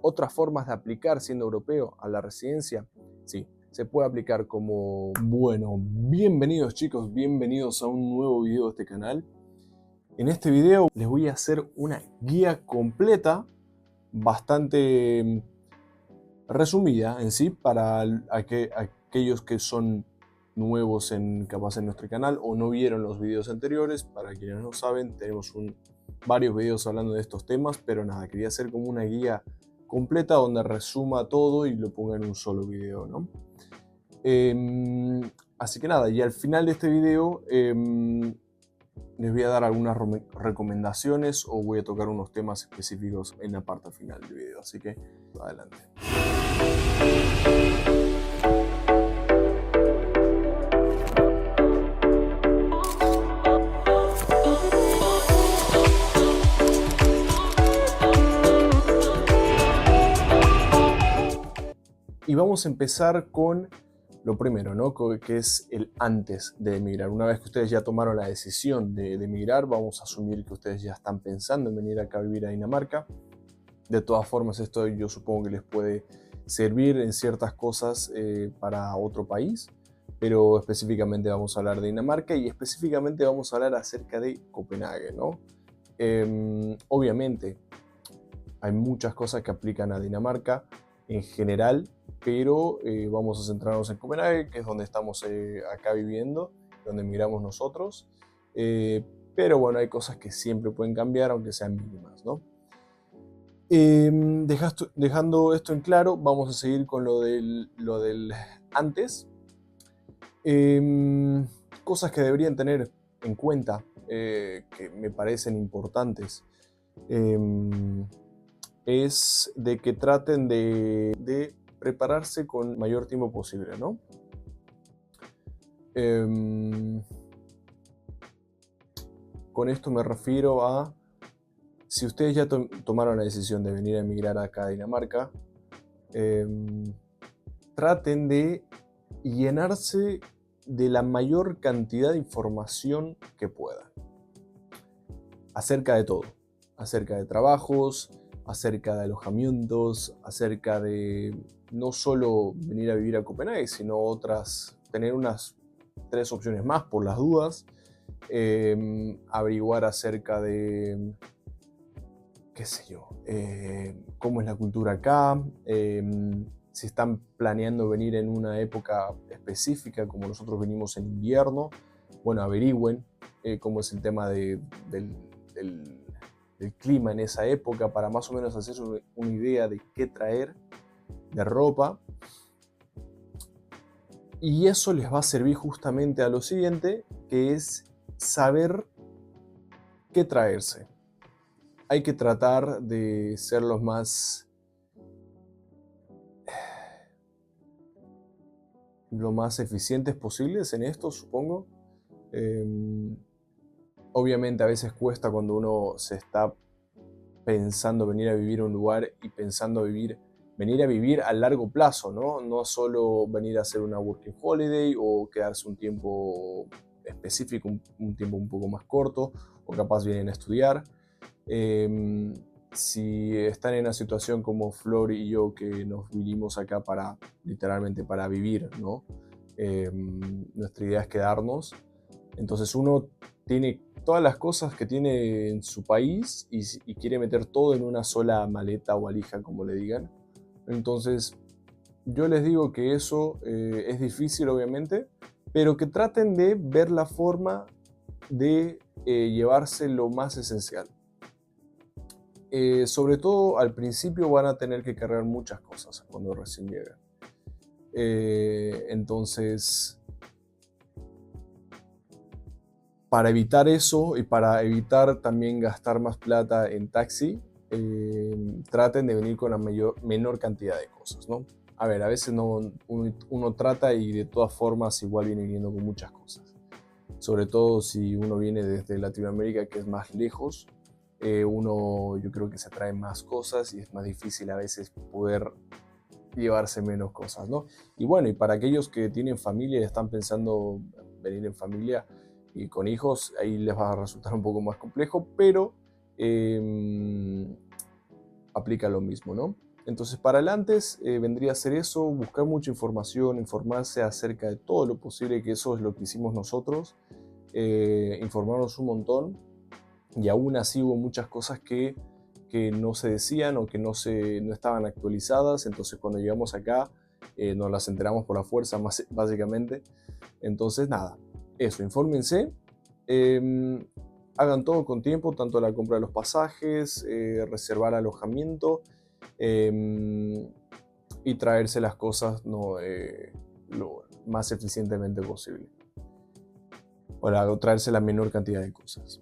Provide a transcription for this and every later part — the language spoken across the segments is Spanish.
otras formas de aplicar siendo europeo a la residencia. Sí, se puede aplicar como... Bueno, bienvenidos chicos, bienvenidos a un nuevo video de este canal. En este video les voy a hacer una guía completa, bastante resumida en sí, para aquellos que son nuevos capaz en nuestro canal o no vieron los videos anteriores. Para quienes no saben, tenemos varios videos hablando de estos temas, pero nada, quería hacer como una guía completa donde resuma todo y lo ponga en un solo video, ¿no? Así que nada, y al final de este video les voy a dar algunas recomendaciones o voy a tocar unos temas específicos en la parte final del video, así que adelante. Y vamos a empezar con lo primero, ¿no? Que es el antes de emigrar. Una vez que ustedes ya tomaron la decisión de emigrar, vamos a asumir que ustedes ya están pensando en venir acá a vivir a Dinamarca. De todas formas, esto yo supongo que les puede servir en ciertas cosas para otro país, pero específicamente vamos a hablar de Dinamarca y específicamente vamos a hablar acerca de Copenhague, ¿no? Obviamente, hay muchas cosas que aplican a Dinamarca en general, pero vamos a centrarnos en Copenhague, que es donde estamos acá viviendo, donde emigramos nosotros. Pero bueno, hay cosas que siempre pueden cambiar, aunque sean mínimas, ¿no? Dejando esto en claro, vamos a seguir con lo del antes. Cosas que deberían tener en cuenta, que me parecen importantes, es de que traten de prepararse con el mayor tiempo posible, ¿no? Con esto me refiero a, si ustedes ya tomaron la decisión de venir a emigrar acá a Dinamarca, traten de llenarse de la mayor cantidad de información que puedan acerca de todo, acerca de trabajos, acerca de alojamientos, acerca de no solo venir a vivir a Copenhague, sino tener unas 3 opciones más por las dudas, averiguar acerca de, qué sé yo, cómo es la cultura acá, si están planeando venir en una época específica, como nosotros venimos en invierno, bueno, averigüen cómo es el tema del clima en esa época, para más o menos hacerse una idea de qué traer de ropa. Y eso les va a servir justamente a lo siguiente, que es saber qué traerse. Hay que tratar de ser lo más eficientes posibles en esto, supongo. Obviamente a veces cuesta cuando uno se está pensando venir a vivir a un lugar y pensando venir a vivir a largo plazo, ¿no? No solo venir a hacer una working holiday o quedarse un tiempo específico, un tiempo un poco más corto, o capaz vienen a estudiar. Si están en una situación como Flor y yo, que nos vinimos acá literalmente para vivir, ¿no? Nuestra idea es quedarnos. Entonces uno tiene todas las cosas que tiene en su país y quiere meter todo en una sola maleta o valija, como le digan. Entonces yo les digo que eso es difícil, obviamente, pero que traten de ver la forma de llevarse lo más esencial. Sobre todo al principio van a tener que cargar muchas cosas cuando recién llegan. Entonces, para evitar eso y para evitar también gastar más plata en taxi, traten de venir con la menor cantidad de cosas, ¿no? A ver, a veces uno trata y de todas formas igual viene viniendo con muchas cosas. Sobre todo si uno viene desde Latinoamérica, que es más lejos, yo creo que se trae más cosas y es más difícil a veces poder llevarse menos cosas, ¿no? Y bueno, y para aquellos que tienen familia y están pensando venir en familia y con hijos, ahí les va a resultar un poco más complejo, pero aplica lo mismo, ¿no? Entonces, para el antes vendría a ser eso, buscar mucha información, informarse acerca de todo lo posible, que eso es lo que hicimos nosotros, informarnos un montón, y aún así hubo muchas cosas que no se decían o que no estaban actualizadas. Entonces, cuando llegamos acá, nos las enteramos por la fuerza, básicamente. Entonces, nada, eso, infórmense, hagan todo con tiempo, tanto la compra de los pasajes, reservar alojamiento, y traerse las cosas, ¿no? Lo más eficientemente posible, para traerse la menor cantidad de cosas.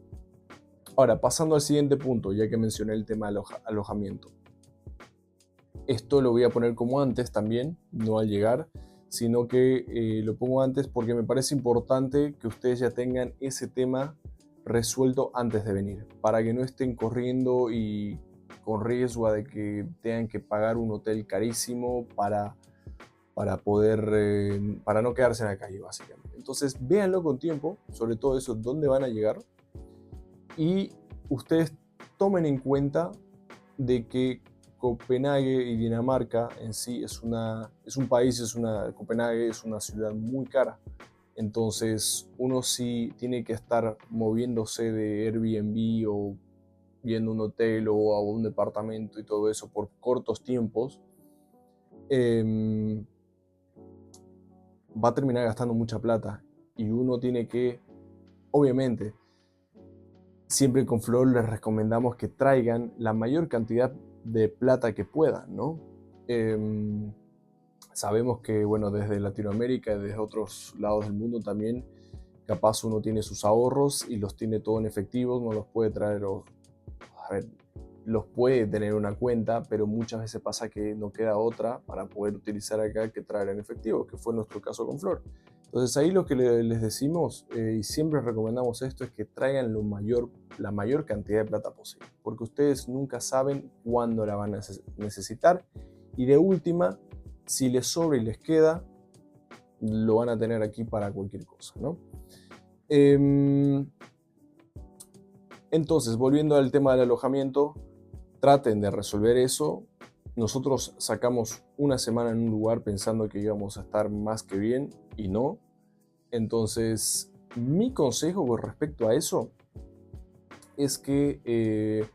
Ahora, pasando al siguiente punto, ya que mencioné el tema de alojamiento. Esto lo voy a poner como antes también, no al llegar, sino que lo pongo antes porque me parece importante que ustedes ya tengan ese tema resuelto antes de venir, para que no estén corriendo y con riesgo de que tengan que pagar un hotel carísimo para poder, para no quedarse en la calle, básicamente. Entonces, véanlo con tiempo, sobre todo eso, dónde van a llegar, y ustedes tomen en cuenta de que Copenhague y Dinamarca en sí es un país, Copenhague es una ciudad muy cara. Entonces uno sí tiene que estar moviéndose de Airbnb o viendo un hotel o a un departamento y todo eso por cortos tiempos. Va a terminar gastando mucha plata y uno tiene que, obviamente, siempre con Flor les recomendamos que traigan la mayor cantidad de plata que puedan, ¿no? Sabemos que, bueno, desde Latinoamérica y desde otros lados del mundo también, capaz uno tiene sus ahorros y los tiene todo en efectivo, no los puede traer, a ver, los puede tener una cuenta, pero muchas veces pasa que no queda otra para poder utilizar acá que traer en efectivo, que fue nuestro caso con Flor. Entonces ahí lo que les decimos, y siempre recomendamos esto, es que traigan la mayor cantidad de plata posible, porque ustedes nunca saben cuándo la van a necesitar, y de última, si les sobra y les queda, lo van a tener aquí para cualquier cosa, ¿no? Entonces, volviendo al tema del alojamiento, traten de resolver eso. Nosotros sacamos una semana en un lugar pensando que íbamos a estar más que bien y no. Entonces, mi consejo con respecto a eso es que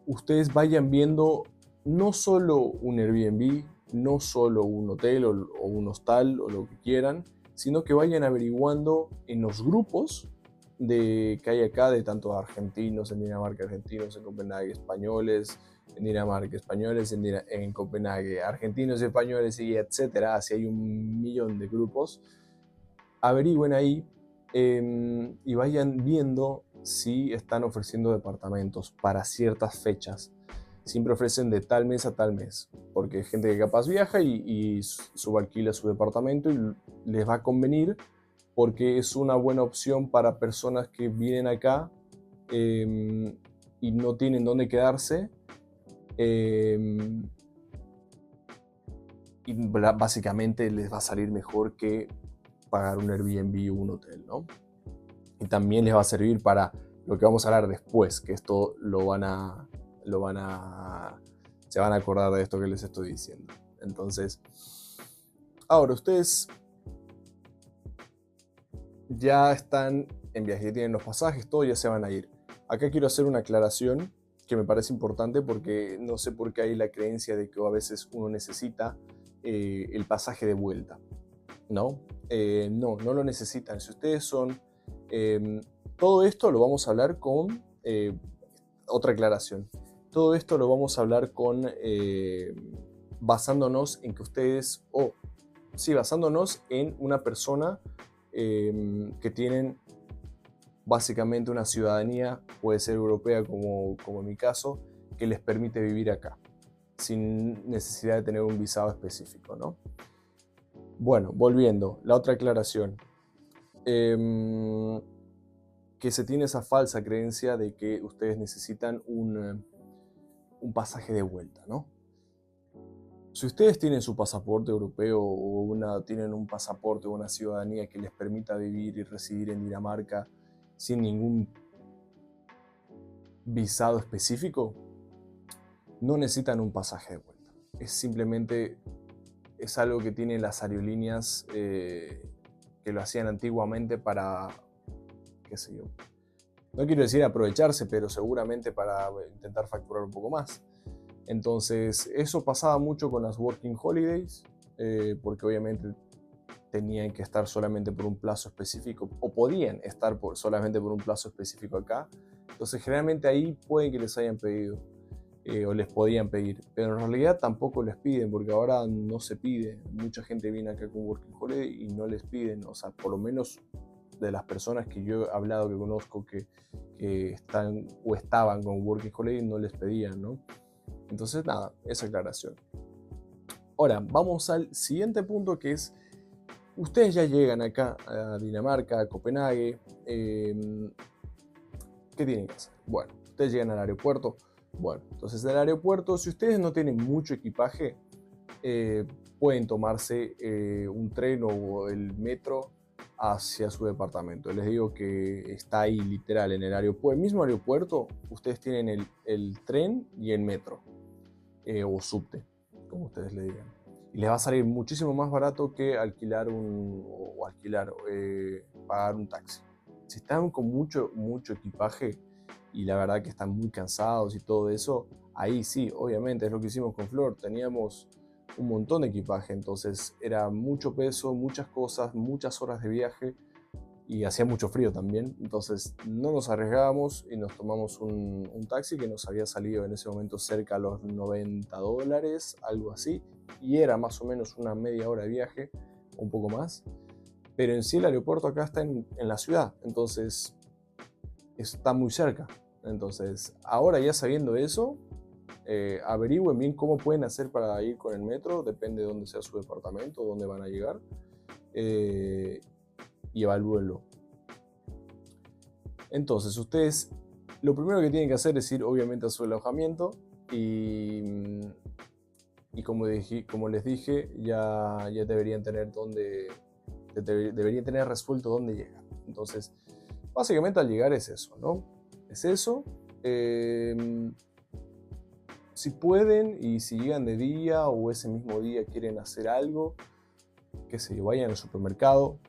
ustedes vayan viendo no solo un Airbnb, no solo un hotel o un hostal o lo que quieran, sino que vayan averiguando en los grupos que hay acá, de tanto argentinos en Dinamarca, argentinos en Copenhague, españoles en Dinamarca, españoles en Copenhague, argentinos y españoles, y etcétera. Así hay un millón de grupos. Averigüen ahí, y vayan viendo si están ofreciendo departamentos para ciertas fechas. Siempre ofrecen de tal mes a tal mes, porque hay gente que capaz viaja y subalquila su departamento y les va a convenir, porque es una buena opción para personas que vienen acá y no tienen dónde quedarse, y básicamente les va a salir mejor que pagar un Airbnb o un hotel, ¿no? Y también les va a servir para lo que vamos a hablar después, que esto se van a acordar de esto que les estoy diciendo. Entonces, ahora ustedes ya están en viaje, tienen los pasajes, todo, ya se van a ir. Acá quiero hacer una aclaración que me parece importante, porque no sé por qué hay la creencia de que a veces uno necesita el pasaje de vuelta, ¿no? No lo necesitan. Si ustedes son... todo esto lo vamos a hablar con... otra aclaración. Todo esto lo vamos a hablar con... basándonos en que ustedes... basándonos en una persona que tienen básicamente una ciudadanía, puede ser europea como en mi caso, que les permite vivir acá, sin necesidad de tener un visado específico, ¿no? Bueno, volviendo, la otra aclaración. Que se tiene esa falsa creencia de que ustedes necesitan un pasaje de vuelta, ¿no? Si ustedes tienen su pasaporte europeo o tienen un pasaporte o una ciudadanía que les permita vivir y residir en Dinamarca sin ningún visado específico, no necesitan un pasaje de vuelta. simplemente es algo que tienen las aerolíneas que lo hacían antiguamente para, qué sé yo, no quiero decir aprovecharse, pero seguramente para intentar facturar un poco más. Entonces, eso pasaba mucho con las Working Holidays, porque obviamente tenían que estar solamente por un plazo específico, o podían estar solamente por un plazo específico acá. Entonces, generalmente ahí pueden que les hayan pedido, o les podían pedir, pero en realidad tampoco les piden, porque ahora no se pide. Mucha gente viene acá con Working Holiday y no les piden, o sea, por lo menos de las personas que yo he hablado, que conozco, que están o estaban con Working Holiday, no les pedían, ¿no? Entonces, nada, esa aclaración. Ahora, vamos al siguiente punto, que es, ustedes ya llegan acá a Dinamarca, a Copenhague. ¿Qué tienen que hacer? Bueno, ustedes llegan al aeropuerto. Bueno, entonces del aeropuerto, si ustedes no tienen mucho equipaje, pueden tomarse un tren o el metro hacia su departamento. Les digo que está ahí literal en el aeropuerto. El mismo aeropuerto, ustedes tienen el tren y el metro, o subte, como ustedes le digan. Y les va a salir muchísimo más barato que alquilar pagar un taxi. Si están con mucho equipaje y la verdad que están muy cansados y todo eso, ahí sí, obviamente, es lo que hicimos con Flor. Teníamos un montón de equipaje, entonces era mucho peso, muchas cosas, muchas horas de viaje y hacía mucho frío también. Entonces no nos arriesgábamos y nos tomamos un taxi que nos había salido en ese momento cerca a los $90, algo así, y era más o menos una media hora de viaje, un poco más. Pero en sí el aeropuerto acá está en la ciudad, entonces está muy cerca. Entonces, ahora ya sabiendo eso, averigüen bien cómo pueden hacer para ir con el metro, depende de dónde sea su departamento, dónde van a llegar, y evalúenlo. Entonces, ustedes lo primero que tienen que hacer es ir obviamente a su alojamiento y como les dije, ya deberían tener deberían tener resuelto dónde llegar. Entonces, básicamente al llegar es eso, ¿no? Es eso. Si pueden y si llegan de día o ese mismo día quieren hacer algo, que se vayan al supermercado.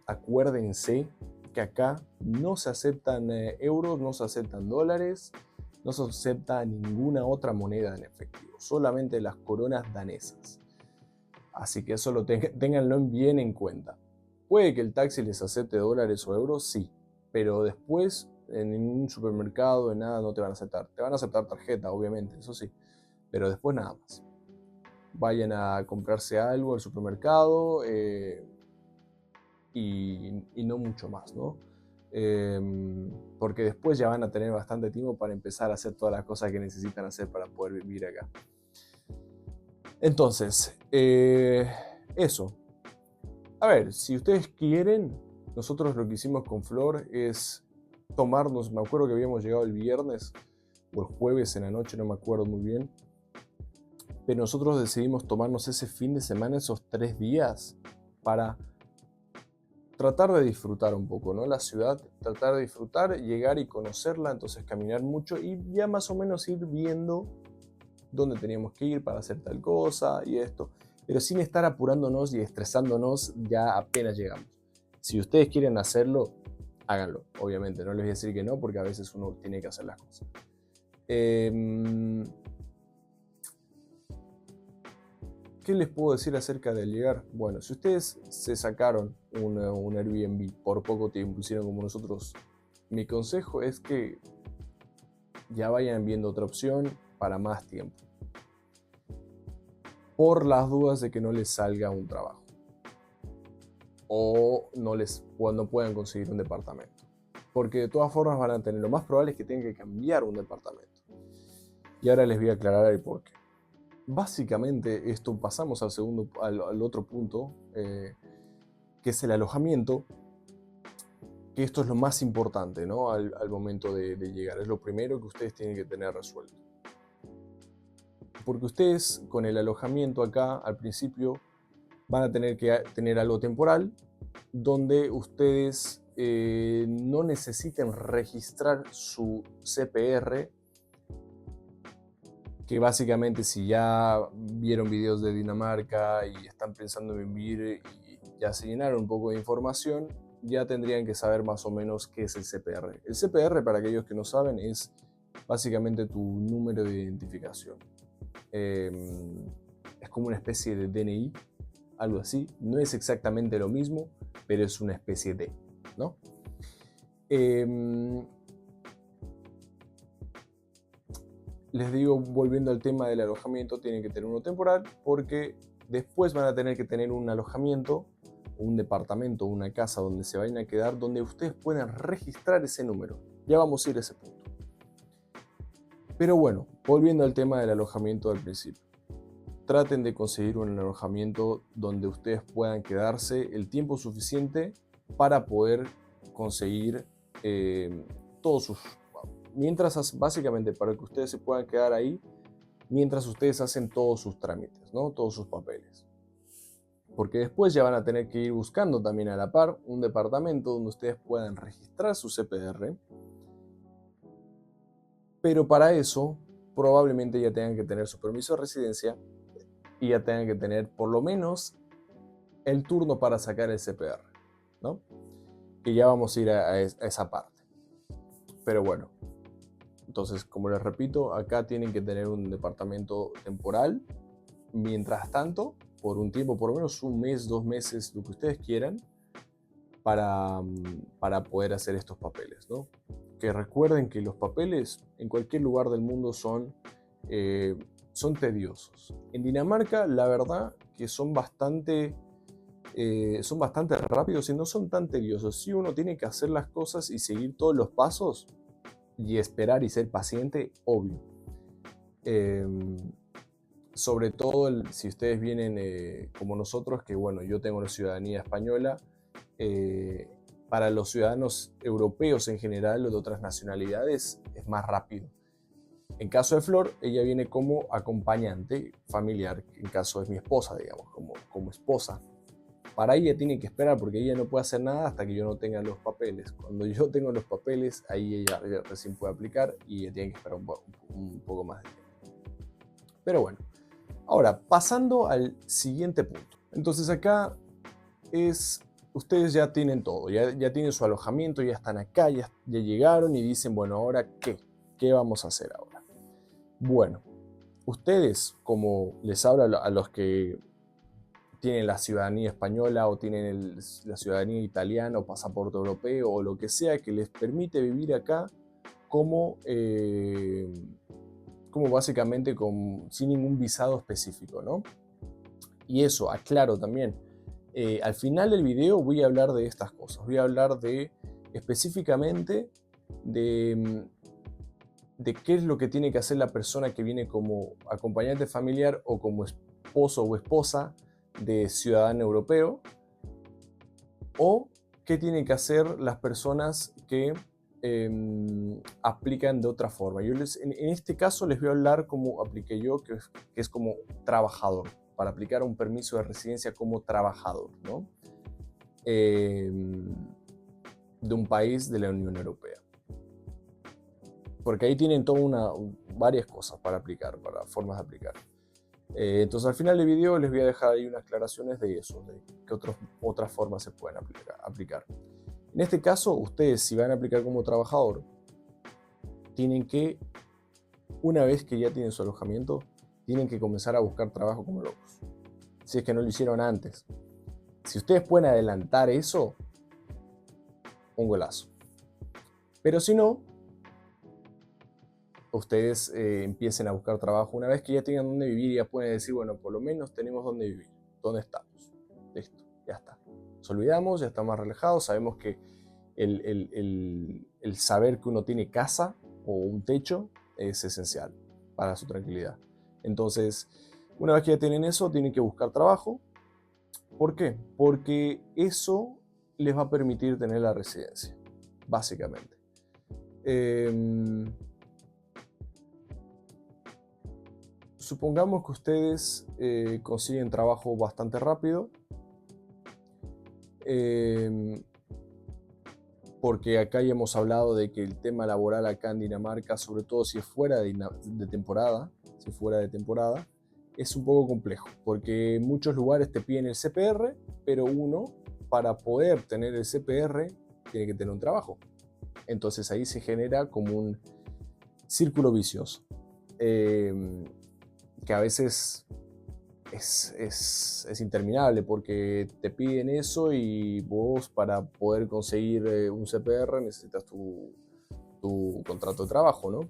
Acuérdense que acá no se aceptan euros, no se aceptan dólares, no se acepta ninguna otra moneda en efectivo, solamente las coronas danesas. Así que eso ténganlo bien en cuenta. Puede que el taxi les acepte dólares o euros, sí, pero después en ningún supermercado, en nada, no te van a aceptar. Te van a aceptar tarjeta, obviamente, eso sí, pero después nada más. Vayan a comprarse algo al supermercado y no mucho más, ¿no? Porque después ya van a tener bastante tiempo para empezar a hacer todas las cosas que necesitan hacer para poder vivir acá. Entonces, eso. A ver, si ustedes quieren, nosotros lo que hicimos con Flor es tomarnos, me acuerdo que habíamos llegado el viernes o el jueves en la noche, no me acuerdo muy bien, pero nosotros decidimos tomarnos ese fin de semana, esos 3 días, para tratar de disfrutar un poco, ¿no? La ciudad, tratar de disfrutar, llegar y conocerla, entonces caminar mucho y ya más o menos ir viendo dónde teníamos que ir para hacer tal cosa y esto, pero sin estar apurándonos y estresándonos ya apenas llegamos. Si ustedes quieren hacerlo, háganlo, obviamente, no les voy a decir que no, porque a veces uno tiene que hacer las cosas. ¿Qué les puedo decir acerca del llegar? Bueno, si ustedes se sacaron un Airbnb por poco tiempo, hicieron como nosotros, mi consejo es que ya vayan viendo otra opción para más tiempo, por las dudas de que no les salga un trabajo o no puedan conseguir un departamento, porque de todas formas van a tener, lo más probable es que tengan que cambiar un departamento. Y ahora les voy a aclarar el porqué. Básicamente esto, pasamos al otro punto, que es el alojamiento, que esto es lo más importante, ¿no? al momento de llegar, es lo primero que ustedes tienen que tener resuelto. Porque ustedes con el alojamiento acá al principio van a tener que tener algo temporal donde ustedes no necesiten registrar su CPR, que básicamente si ya vieron videos de Dinamarca y están pensando en vivir y ya se llenaron un poco de información, ya tendrían que saber más o menos qué es el CPR. El CPR, para aquellos que no saben, es básicamente tu número de identificación. Es como una especie de DNI, algo así. No es exactamente lo mismo, pero es una especie de, ¿no? Les digo, volviendo al tema del alojamiento, tienen que tener uno temporal porque después van a tener que tener un alojamiento, un departamento, una casa donde se vayan a quedar, donde ustedes puedan registrar ese número. Ya vamos a ir a ese punto. Pero bueno, volviendo al tema del alojamiento al principio. Traten de conseguir un alojamiento donde ustedes puedan quedarse el tiempo suficiente para poder conseguir todos sus... básicamente para que ustedes se puedan quedar ahí mientras ustedes hacen todos sus trámites, ¿no? Todos sus papeles. Porque después ya van a tener que ir buscando también a la par un departamento donde ustedes puedan registrar su CPR. Pero para eso probablemente ya tengan que tener su permiso de residencia y ya tengan que tener por lo menos el turno para sacar el CPR, ¿no? Que ya vamos a ir a esa parte. Pero bueno, entonces, como les repito, acá tienen que tener un departamento temporal. Mientras tanto, por un tiempo, por lo menos un mes, 2 meses, lo que ustedes quieran, para poder hacer estos papeles, ¿no? Que recuerden que los papeles en cualquier lugar del mundo son tediosos. En Dinamarca, la verdad que son bastante rápidos y no son tan tediosos. Si uno tiene que hacer las cosas y seguir todos los pasos y esperar y ser paciente, obvio. Sobre todo si ustedes vienen como nosotros, que bueno, yo tengo la ciudadanía española, para los ciudadanos europeos en general o de otras nacionalidades es más rápido. En caso de Flor, ella viene como acompañante familiar, en caso de mi esposa, digamos, como esposa. Para ella tiene que esperar porque ella no puede hacer nada hasta que yo no tenga los papeles. Cuando yo tengo los papeles, ahí ella recién puede aplicar y ella tiene que esperar un poco más de tiempo. Pero bueno, ahora pasando al siguiente punto. Entonces acá ustedes ya tienen todo, ya tienen su alojamiento, ya están acá, ya llegaron y dicen, bueno, ¿ahora qué? ¿Qué vamos a hacer ahora? Bueno, ustedes, como les hablo a los que tienen la ciudadanía española o tienen la ciudadanía italiana o pasaporte europeo o lo que sea que les permite vivir acá como básicamente sin ningún visado específico, ¿no? Y eso, aclaro también, al final del video voy a hablar de estas cosas, voy a hablar específicamente de qué es lo que tiene que hacer la persona que viene como acompañante familiar o como esposo o esposa de ciudadano europeo, o qué tienen que hacer las personas que aplican de otra forma. En este caso les voy a hablar como apliqué yo, que es como trabajador, para aplicar un permiso de residencia como trabajador, ¿no? De un país de la Unión Europea. Porque ahí tienen varias cosas para aplicar, para formas de aplicar. Entonces al final del video les voy a dejar ahí unas aclaraciones de eso, de qué otras formas se pueden aplicar. En este caso, ustedes si van a aplicar como trabajador, tienen que, una vez que ya tienen su alojamiento, tienen que comenzar a buscar trabajo como locos. Si es que no lo hicieron antes. Si ustedes pueden adelantar eso, un golazo. Pero si no, ustedes empiecen a buscar trabajo una vez que ya tengan dónde vivir y ya pueden decir, bueno, por lo menos tenemos dónde vivir, dónde estamos. Listo, ya está. Nos olvidamos, ya estamos más relajados, sabemos que el saber que uno tiene casa o un techo es esencial para su tranquilidad. Entonces, una vez que ya tienen eso, tienen que buscar trabajo. ¿Por qué? Porque eso les va a permitir tener la residencia, básicamente. Supongamos que ustedes consiguen trabajo bastante rápido. porque acá ya hemos hablado de que el tema laboral acá en Dinamarca, sobre todo si es fuera de temporada, es un poco complejo, porque en muchos lugares te piden el CPR, pero uno, para poder tener el CPR, tiene que tener un trabajo. Entonces ahí se genera como un círculo vicioso, que a veces es interminable, porque te piden eso y vos, para poder conseguir un CPR, necesitas tu contrato de trabajo, ¿no?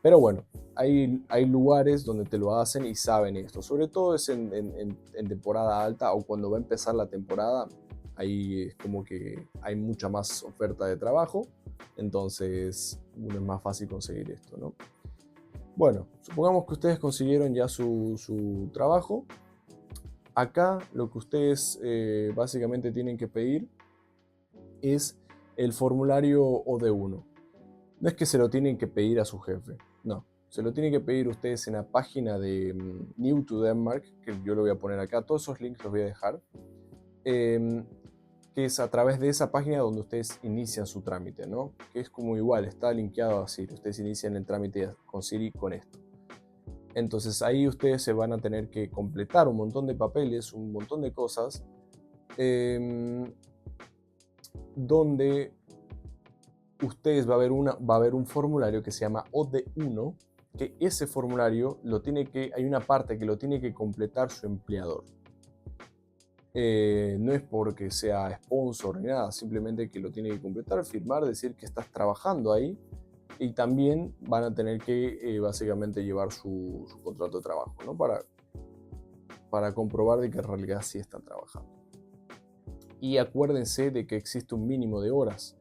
Pero bueno, hay lugares donde te lo hacen y saben esto. Sobre todo es en temporada alta, o cuando va a empezar la temporada. Ahí es como que hay mucha más oferta de trabajo, entonces es más fácil conseguir esto, ¿no? Bueno, supongamos que ustedes consiguieron ya su trabajo. Acá lo que ustedes básicamente tienen que pedir es el formulario OD1. No es que se lo tienen que pedir a su jefe, no. Se lo tienen que pedir ustedes en la página de New to Denmark, que yo lo voy a poner acá. Todos esos links los voy a dejar. Que es a través de esa página donde ustedes inician su trámite, ¿no? Que es como igual, está linkeado a Siri. Ustedes inician el trámite con Siri con esto. Entonces ahí ustedes se van a tener que completar un montón de papeles, un montón de cosas, donde ustedes va a haber un formulario que se llama OD1, que ese formulario hay una parte que lo tiene que completar su empleador. No es porque sea sponsor ni nada, simplemente que lo tiene que completar, firmar, decir que estás trabajando ahí, y también van a tener que básicamente llevar su contrato de trabajo, ¿no? Para comprobar de que en realidad sí están trabajando. Y acuérdense de que existe un mínimo de horas.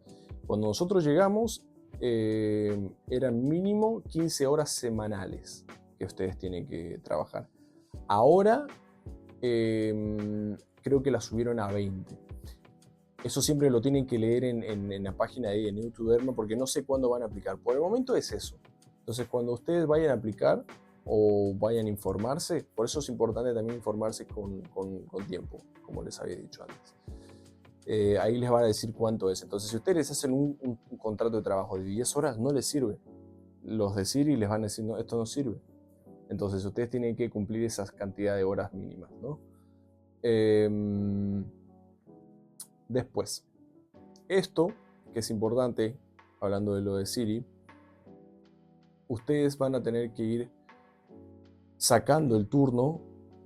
Cuando nosotros llegamos, eran mínimo 15 horas semanales que ustedes tienen que trabajar. Ahora creo que la subieron a 20. Eso siempre lo tienen que leer en la página de New to Denmark, porque no sé cuándo van a aplicar. Por el momento es eso. Entonces, cuando ustedes vayan a aplicar o vayan a informarse, por eso es importante también informarse con tiempo, como les había dicho antes. Ahí les van a decir cuánto es. Entonces, si ustedes hacen un contrato de trabajo de 10 horas, no les sirve. Los de Siri les van a decir, no, esto no sirve. Entonces, ustedes tienen que cumplir esa cantidad de horas mínimas, ¿no? Después, esto, que es importante, hablando de lo de Siri, ustedes van a tener que ir sacando el turno.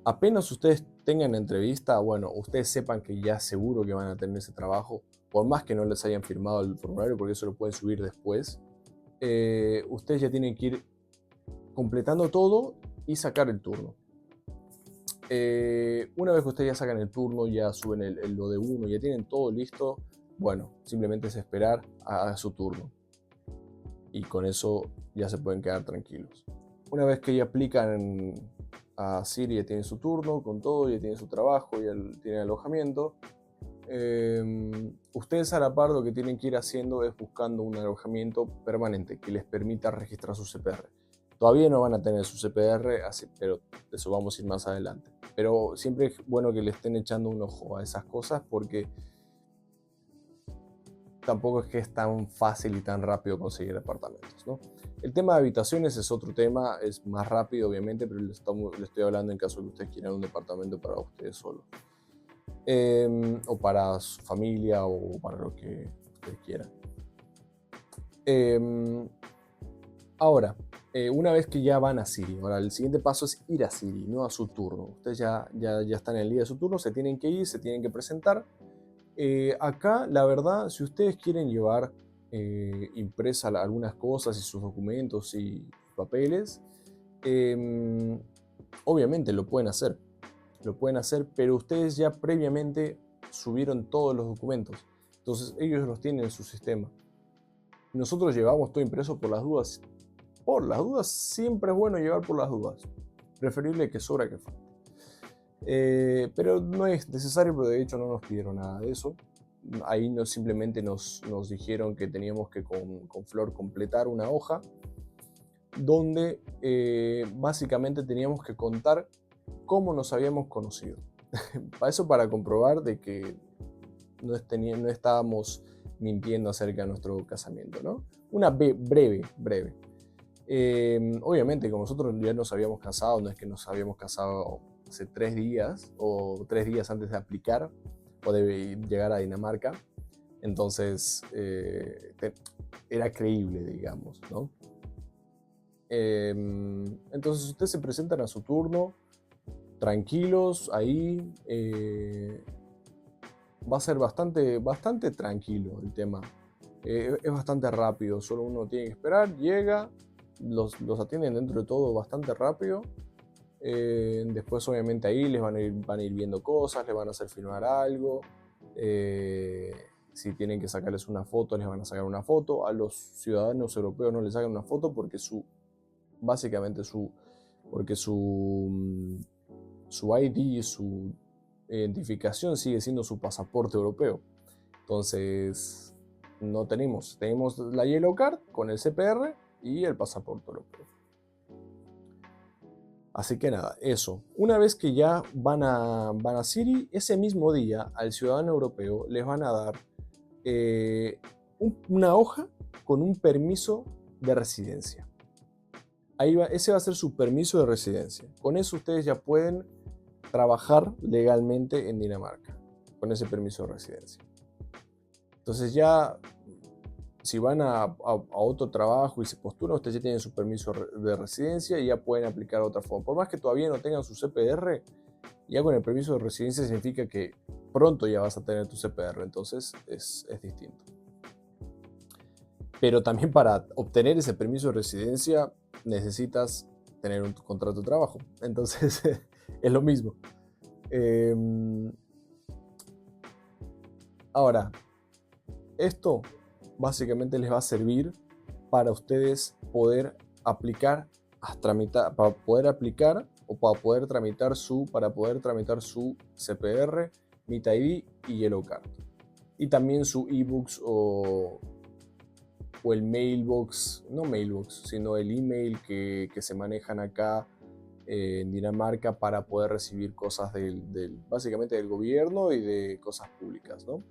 Apenas ustedes tengan la entrevista, bueno, ustedes sepan que ya seguro que van a tener ese trabajo, por más que no les hayan firmado el formulario, porque eso lo pueden subir después. Ustedes ya tienen que ir completando todo y sacar el turno. Una vez que ustedes ya sacan el turno, ya suben el OD1, ya tienen todo listo, bueno, simplemente es esperar a su turno. Y con eso ya se pueden quedar tranquilos. Una vez que ya aplican a Siri, ya tienen su turno, con todo, ya tienen su trabajo, ya tienen alojamiento. Ustedes a la par lo que tienen que ir haciendo es buscando un alojamiento permanente que les permita registrar su CPR. Todavía no van a tener su CPR, pero de eso vamos a ir más adelante. Pero siempre es bueno que le estén echando un ojo a esas cosas, porque tampoco es que es tan fácil y tan rápido conseguir apartamentos, ¿no? El tema de habitaciones es otro tema, es más rápido obviamente, pero le estoy hablando en caso de que ustedes quieran un departamento para ustedes solos. O para su familia, o para lo que ustedes quieran. Ahora, una vez que ya van a Siri, ahora el siguiente paso es ir a Siri, no a su turno. Ustedes ya están en el día de su turno, se tienen que ir, se tienen que presentar. Acá, la verdad, si ustedes quieren llevar impresas algunas cosas y sus documentos y papeles, obviamente lo pueden hacer. Pero ustedes ya previamente subieron todos los documentos. Entonces ellos los tienen en su sistema. Nosotros llevamos todo impreso por las dudas. Por las dudas, siempre es bueno llevar por las dudas. Preferible que sobra que falte. Pero no es necesario, pero de hecho no nos pidieron nada de eso. Ahí simplemente nos dijeron que teníamos que con Flor completar una hoja donde básicamente teníamos que contar cómo nos habíamos conocido. Para comprobar de que no estábamos mintiendo acerca de nuestro casamiento, ¿no? Una breve. Obviamente, como nosotros ya nos habíamos casado, no es que nos habíamos casado hace 3 días o 3 días antes de aplicar o de llegar a Dinamarca, entonces era creíble, digamos, ¿no? Entonces ustedes se presentan a su turno, tranquilos, ahí va a ser bastante tranquilo el tema. Es bastante rápido, solo uno tiene que esperar, llega, los atienden dentro de todo bastante rápido. Después obviamente ahí les van a ir viendo cosas, les van a hacer firmar algo. Si tienen que sacarles una foto, les van a sacar una foto. A los ciudadanos europeos no les sacan una foto porque básicamente su ID, su identificación sigue siendo su pasaporte europeo. Entonces no tenemos la Yellow Card con el CPR y el pasaporte europeo. Así que nada, eso. Una vez que ya van a City, ese mismo día al ciudadano europeo les van a dar una hoja con un permiso de residencia. Ese va a ser su permiso de residencia. Con eso ustedes ya pueden trabajar legalmente en Dinamarca, con ese permiso de residencia. Entonces ya, si van a otro trabajo y se postulan, ustedes ya tienen su permiso de residencia y ya pueden aplicar otra forma. Por más que todavía no tengan su CPR, ya con el permiso de residencia significa que pronto ya vas a tener tu CPR, entonces es distinto. Pero también para obtener ese permiso de residencia necesitas tener un contrato de trabajo, entonces es lo mismo. Ahora, esto básicamente les va a servir para ustedes poder aplicar, para poder tramitar su CPR, MitID y Yellow Card. Y también su eBooks o el mailbox, no mailbox, sino el email que se manejan acá en Dinamarca para poder recibir cosas básicamente del gobierno y de cosas públicas, ¿no?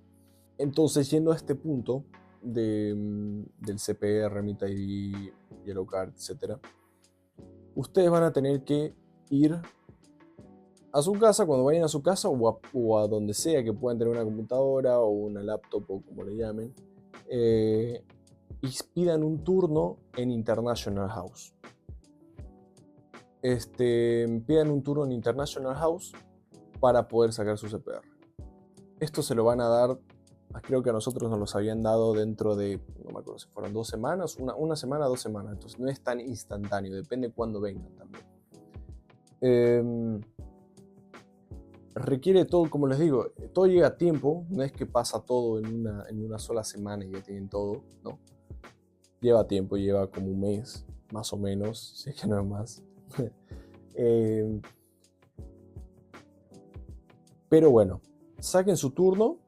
Entonces, yendo a este punto del CPR, MitID, Yellow Card, etc., ustedes van a tener que ir a su casa, cuando vayan a su casa o a donde sea que puedan tener una computadora o una laptop o como le llamen, y pidan un turno en International House. Pidan un turno en International House para poder sacar su CPR. Esto se lo van a dar, creo que a nosotros nos los habían dado dentro de, no me acuerdo si fueron 2 semanas, una semana, 2 semanas. Entonces no es tan instantáneo, depende de cuándo vengan también. Requiere todo, como les digo, todo llega a tiempo, no es que pasa todo en una sola semana y ya tienen todo, ¿no? Lleva tiempo, lleva como un mes, más o menos, si es que no es más. Pero bueno, saquen su turno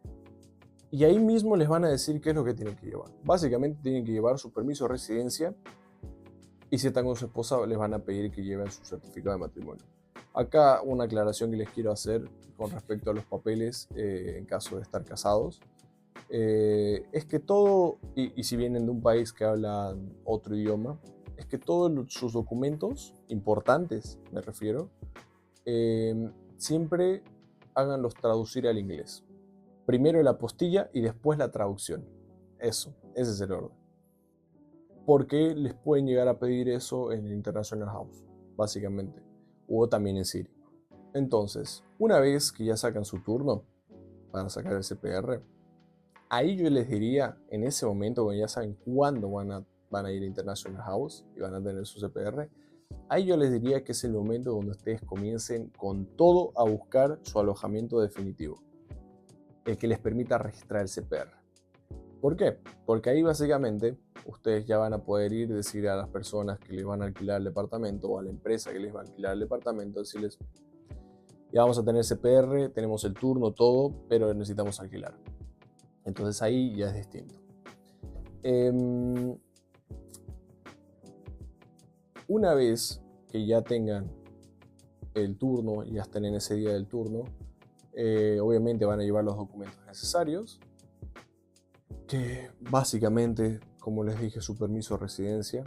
y ahí mismo les van a decir qué es lo que tienen que llevar. Básicamente tienen que llevar su permiso de residencia y si están con su esposa les van a pedir que lleven su certificado de matrimonio. Acá una aclaración que les quiero hacer con respecto a los papeles en caso de estar casados. Es que todo, y si vienen de un país que habla otro idioma, es que todos sus documentos importantes, me refiero, siempre háganlos traducir al inglés. Primero la apostilla y después la traducción. Ese es el orden. Porque les pueden llegar a pedir eso en el International House, básicamente, o también en City. Entonces, una vez que ya sacan su turno para sacar el CPR, ahí yo les diría, en ese momento, cuando ya saben cuándo van a ir a International House y van a tener su CPR, ahí yo les diría que es el momento donde ustedes comiencen con todo a buscar su alojamiento definitivo, el que les permita registrar el CPR. ¿Por qué? Porque ahí básicamente ustedes ya van a poder ir y decir a las personas que les van a alquilar el departamento o a la empresa que les va a alquilar el departamento, decirles, ya vamos a tener CPR, tenemos el turno, todo, pero necesitamos alquilar. Entonces ahí ya es distinto. Una vez que ya tengan el turno, ya estén en ese día del turno, obviamente van a llevar los documentos necesarios que básicamente, como les dije, su permiso de residencia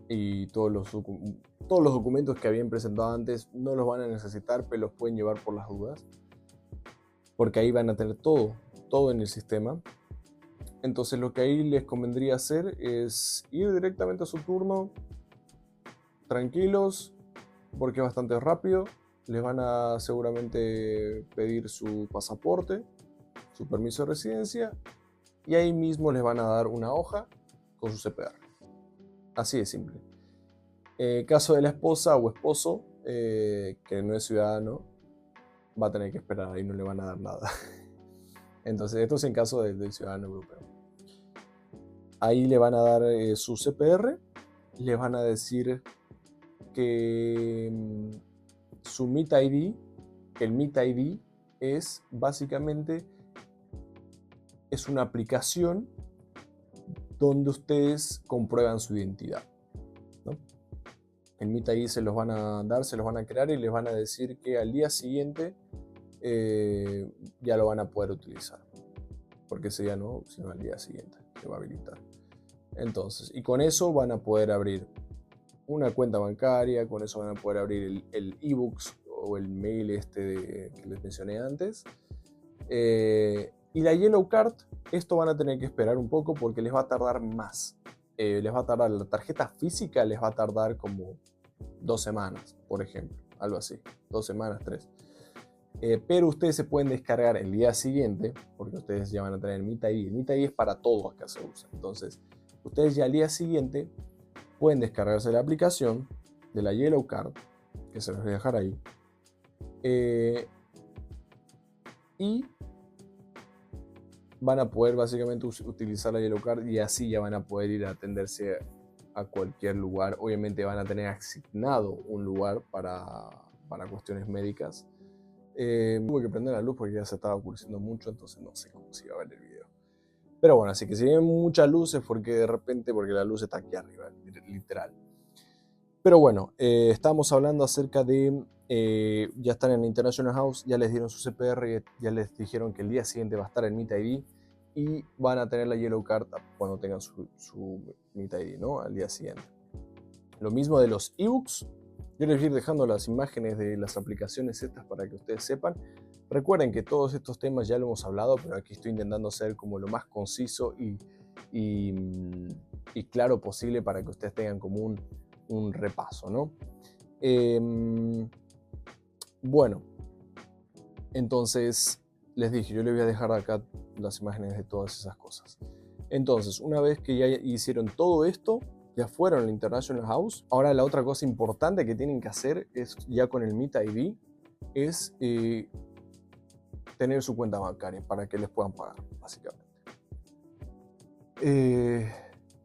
y todos los documentos que habían presentado antes no los van a necesitar, pero los pueden llevar por las dudas, porque ahí van a tener todo en el sistema. Entonces lo que ahí les convendría hacer es ir directamente a su turno, tranquilos, porque es bastante rápido. Les van a seguramente pedir su pasaporte, su permiso de residencia, y ahí mismo les van a dar una hoja con su CPR. Así de simple. Caso de la esposa o esposo, que no es ciudadano, va a tener que esperar, ahí no le van a dar nada. Entonces, esto es en caso del ciudadano europeo. Ahí le van a dar su CPR, les van a decir que su Meet ID, el Meet ID es básicamente una aplicación donde ustedes comprueban su identidad, ¿no? El Meet ID se los van a dar, se los van a crear y les van a decir que al día siguiente ya lo van a poder utilizar. Porque ese día no, sino al día siguiente se va a habilitar. Entonces, y con eso van a poder abrir una cuenta bancaria, con eso van a poder abrir el ebooks o el mail que les mencioné antes. Y la Yellow Card, esto van a tener que esperar un poco porque les va a tardar más. Les va a tardar, la tarjeta física les va a tardar como 2 semanas, por ejemplo, algo así, 2 semanas, 3. Pero ustedes se pueden descargar el día siguiente, porque ustedes ya van a tener el Meet ID. El Meet ID es para todos que se usa. Entonces, ustedes ya al día siguiente pueden descargarse la aplicación de la Yellow Card, que se los voy a dejar ahí, y van a poder básicamente utilizar la Yellow Card y así ya van a poder ir a atenderse a cualquier lugar. Obviamente van a tener asignado un lugar para cuestiones médicas. Tuve que prender la luz porque ya se estaba oscureciendo mucho, entonces no sé cómo se iba a ver el video. Pero bueno, así que si ven muchas luces porque la luz está aquí arriba, literal. Pero bueno, estábamos hablando acerca de, ya están en International House, ya les dieron su CPR, ya les dijeron que el día siguiente va a estar el Meet ID y van a tener la Yellow Card cuando tengan su Meet ID, ¿no? Al día siguiente. Lo mismo de los ebooks. Yo les voy a ir dejando las imágenes de las aplicaciones estas para que ustedes sepan. Recuerden que todos estos temas ya lo hemos hablado, pero aquí estoy intentando ser como lo más conciso y claro posible para que ustedes tengan como un repaso, ¿no? Bueno, entonces les dije, yo les voy a dejar acá las imágenes de todas esas cosas. Entonces, una vez que ya hicieron todo esto, ya fueron al International House. Ahora la otra cosa importante que tienen que hacer es, ya con el Meet ID, es tener su cuenta bancaria para que les puedan pagar, básicamente.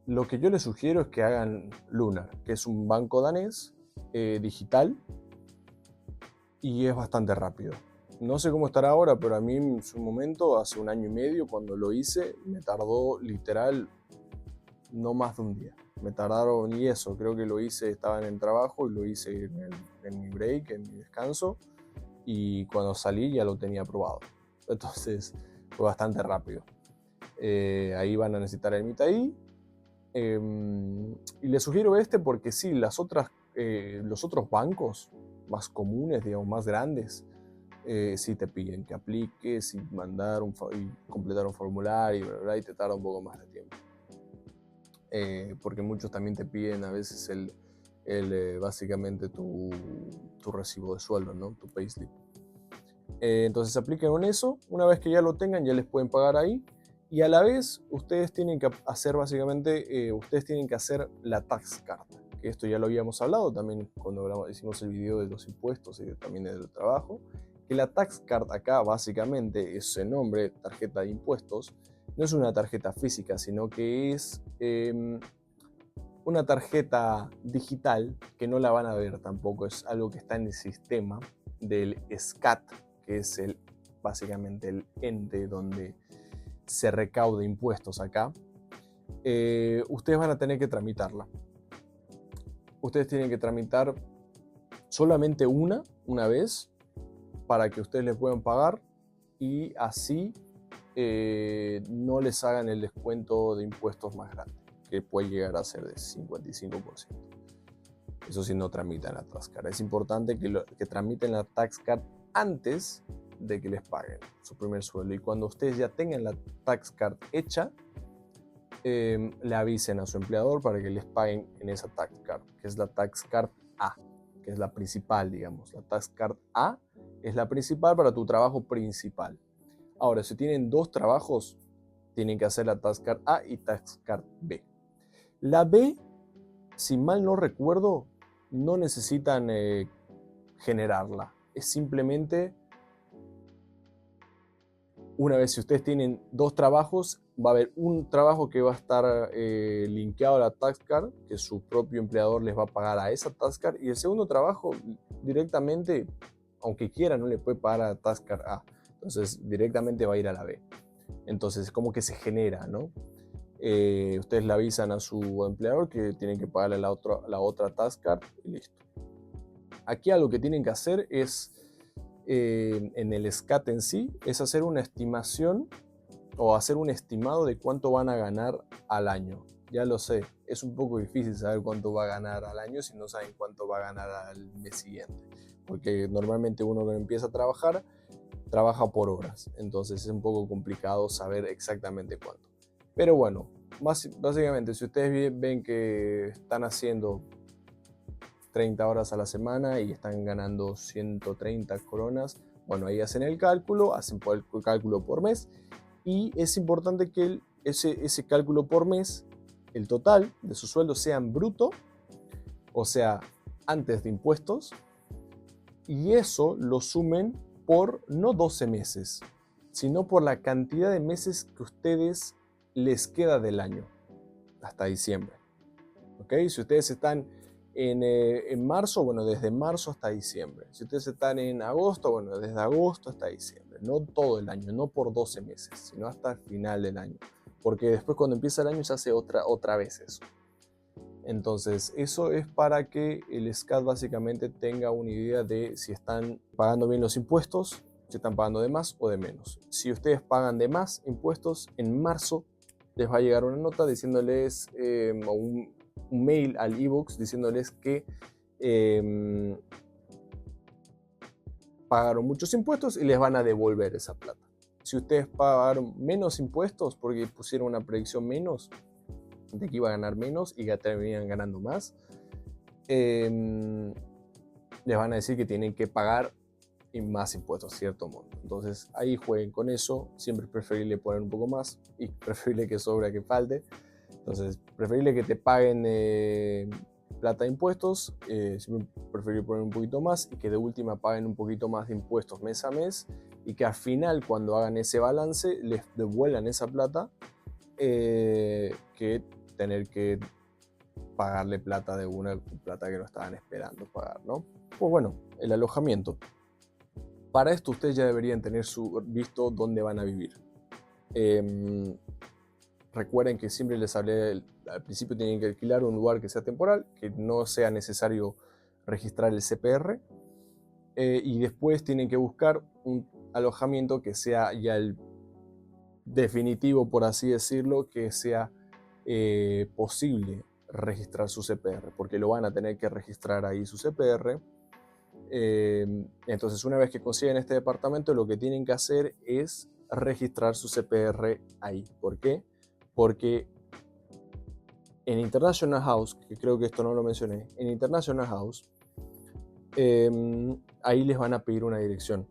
Lo que yo les sugiero es que hagan Lunar, que es un banco danés digital y es bastante rápido. No sé cómo estará ahora, pero a mí en su momento, hace 1 año y medio, cuando lo hice, me tardó literal no más de un día. Me tardaron, y eso, creo que lo hice, estaba en el trabajo y lo hice en mi break, en mi descanso, y cuando salí ya lo tenía aprobado. Entonces fue bastante rápido. Ahí van a necesitar el Meet ID. Y les sugiero porque sí, los otros bancos más comunes, digamos, más grandes, sí te piden que apliques y mandar y completar un formulario, ¿verdad? Y te tarda un poco más de tiempo. Porque muchos también te piden a veces básicamente tu recibo de sueldo, ¿no? Tu payslip. Entonces apliquen con eso. Una vez que ya lo tengan, ya les pueden pagar ahí. Y a la vez, ustedes tienen que hacer básicamente, ustedes tienen que hacer la tax card. Que esto ya lo habíamos hablado también cuando hicimos el video de los impuestos y también del trabajo. Que la tax card acá básicamente es el nombre, tarjeta de impuestos. No es una tarjeta física, sino que es una tarjeta digital que no la van a ver tampoco. Es algo que está en el sistema del SCAT, que es básicamente el ente donde se recauda impuestos acá. Ustedes van a tener que tramitarla. Ustedes tienen que tramitar solamente una vez para que ustedes le puedan pagar y así no les hagan el descuento de impuestos más grande, que puede llegar a ser de 55%. Eso sí, no tramitan la tax card. Es importante que tramiten la tax card antes de que les paguen su primer sueldo. Y cuando ustedes ya tengan la tax card hecha, le avisen a su empleador para que les paguen en esa tax card, que es la tax card A, que es la principal, digamos. La tax card A es la principal para tu trabajo principal. Ahora, si tienen dos trabajos, tienen que hacer la tax card A y tax card B. La B, si mal no recuerdo, no necesitan generarla. Es simplemente, una vez si ustedes tienen dos trabajos, va a haber un trabajo que va a estar linkeado a la tax card, que su propio empleador les va a pagar a esa tax card, y el segundo trabajo directamente, aunque quiera, no le puede pagar a la tax card A. Entonces directamente va a ir a la B. Entonces como que se genera, ¿no? Ustedes le avisan a su empleador que tienen que pagarle la otra task card y listo. Aquí algo que tienen que hacer es, en el SCAT en sí, es hacer una estimación o hacer un estimado de cuánto van a ganar al año. Ya lo sé, es un poco difícil saber cuánto va a ganar al año si no saben cuánto va a ganar al mes siguiente. Porque normalmente uno que empieza a trabajar, trabaja por horas. Entonces es un poco complicado saber exactamente cuánto. Pero bueno, básicamente si ustedes ven que están haciendo 30 horas a la semana y están ganando 130 coronas, bueno, ahí hacen el cálculo, hacen el cálculo por mes, y es importante que ese cálculo por mes, el total de su sueldo sea en bruto, o sea, antes de impuestos, y eso lo sumen por no 12 meses, sino por la cantidad de meses que ustedes les queda del año, hasta diciembre. ¿Ok? Si ustedes están en marzo, bueno, desde marzo hasta diciembre. Si ustedes están en agosto, bueno, desde agosto hasta diciembre. No todo el año, no por 12 meses, sino hasta el final del año. Porque después cuando empieza el año se hace otra vez eso. Entonces, eso es para que el SCAT básicamente tenga una idea de si están pagando bien los impuestos, si están pagando de más o de menos. Si ustedes pagan de más impuestos, en marzo les va a llegar una nota diciéndoles, un mail al ebooks diciéndoles que pagaron muchos impuestos y les van a devolver esa plata. Si ustedes pagaron menos impuestos porque pusieron una predicción menos, de que iba a ganar menos y que terminan ganando más, les van a decir que tienen que pagar más impuestos, cierto monto. Entonces ahí jueguen con eso. Siempre es preferible poner un poco más y preferible que sobra que falte. Entonces preferible que te paguen plata de impuestos, siempre preferible poner un poquito más y que de última paguen un poquito más de impuestos mes a mes y que al final cuando hagan ese balance les devuelvan esa plata, que tener que pagarle plata de una plata que no estaban esperando pagar, ¿no? Pues bueno, el alojamiento. Para esto ustedes ya deberían tener visto dónde van a vivir. Recuerden que siempre les hablé, al principio tienen que alquilar un lugar que sea temporal, que no sea necesario registrar el CPR, y después tienen que buscar un alojamiento que sea ya el definitivo, por así decirlo, que sea posible registrar su CPR, porque lo van a tener que registrar ahí su CPR. Entonces, una vez que consiguen este departamento, lo que tienen que hacer es registrar su CPR ahí. ¿Por qué? Porque en International House, que creo que esto no lo mencioné, en International House, ahí les van a pedir una dirección.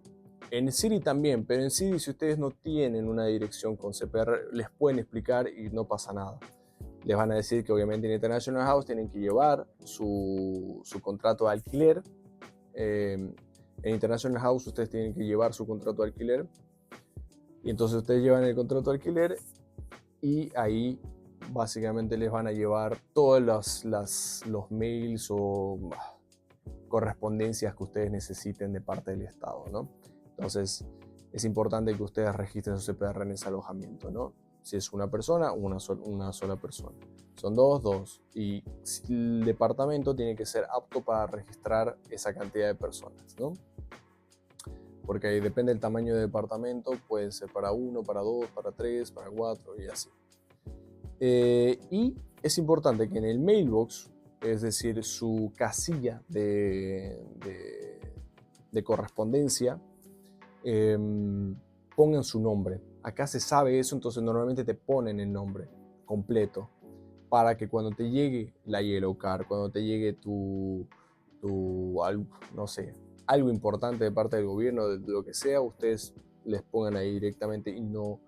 En City también, pero en City si ustedes no tienen una dirección con CPR, les pueden explicar y no pasa nada. Les van a decir que obviamente en International House tienen que llevar su contrato de alquiler. En International House ustedes tienen que llevar su contrato de alquiler. Y entonces ustedes llevan el contrato de alquiler y ahí básicamente les van a llevar todos los mails o correspondencias que ustedes necesiten de parte del Estado, ¿no? Entonces es importante que ustedes registren su CPR en ese alojamiento, ¿no? Si es una persona, una sola persona. Son dos. Y el departamento tiene que ser apto para registrar esa cantidad de personas, ¿no? porque ahí depende del tamaño del departamento, puede ser para 1, para 2, para 3, para 4 y así. Y es importante que en el mailbox, es decir, su casilla de correspondencia, pongan su nombre. Acá se sabe eso, entonces normalmente te ponen el nombre completo para que cuando te llegue la Yellow Card, cuando te llegue no sé, algo importante de parte del gobierno, de lo que sea, ustedes les pongan ahí directamente y no